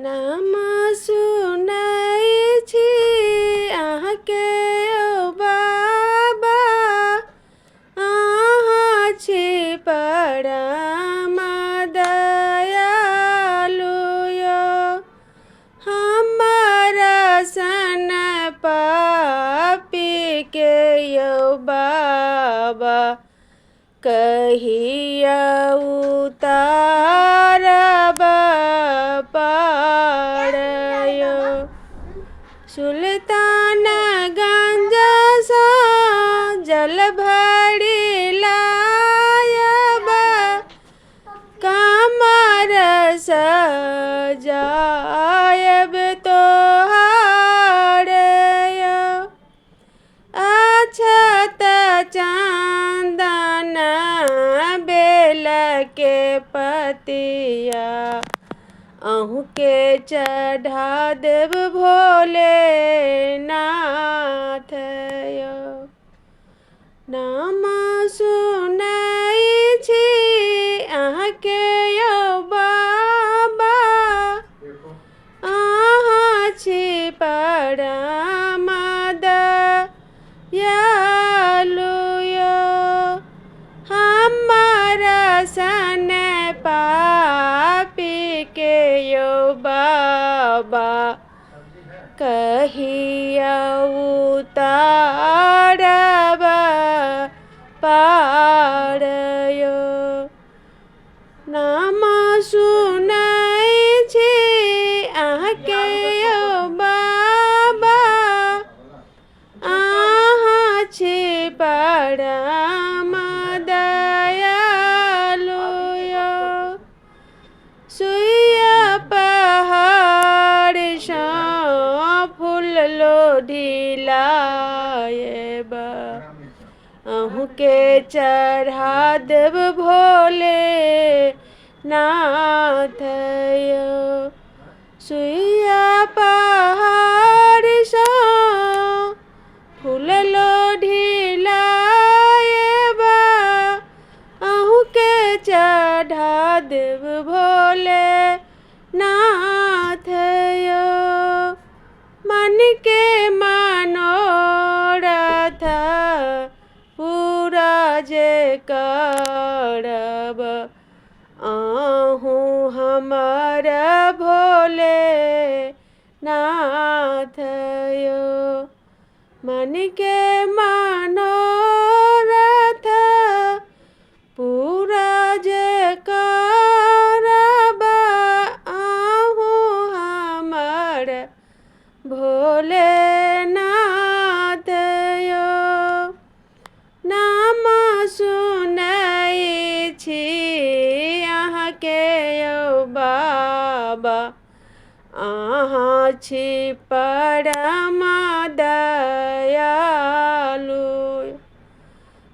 नाम सुनाई छी अहाँके ओ बाबा, अहाँ छी परम दयालु यो। हमरा सन पापी के यो बाबा, कहिया उतारब पारयो। सुल्तानगंज सँ जल भरि लायब, कमर सजायब तोहार यो। अक्षत चंदन बेल के पतिया, अहूँ के चढ़ा देव भोलेनाथ यो। नाम सुनै छी अहाँके यो बाबा, अहाँ छी परम दयालु यो। हमरा सन पापी के यो बाबा, कहिया उतारब पारयो। नाम सुनै छी अहाँके यो बाबा, अहाँ छी परम दयालु यो। सुइया पहाड़ सँ फूल लोढ़ी लायब, अहूँ के चढ़ा देव भोलेनाथ यो। सुइया पहाड़ सँ फूल लोढ़ी लायब, अहूँ के चढ़ा देव भोलेनाथ यो। मन के मनोरथ पूरा जे करब, अहूँ हमर भोलेनाथ यो। मन के मनोरथ पूरा जे करब, अहूँ हमर भोलेनाथ यो। नाम सुनै छी अहाँके यो बाबा, अहाँ छी परम दयालु।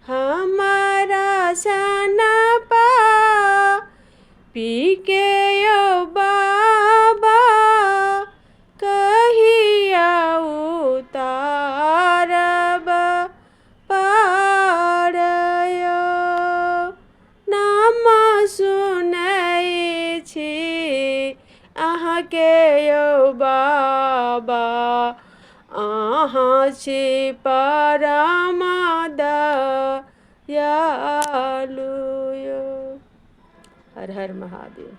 हमरा सन पापी के यो बाबा, कहिया उतारब पारयो। नाम सुनै छी अहाँके यो बाबा, अहाँ छी परम दयालु यो। हर हर महादेव।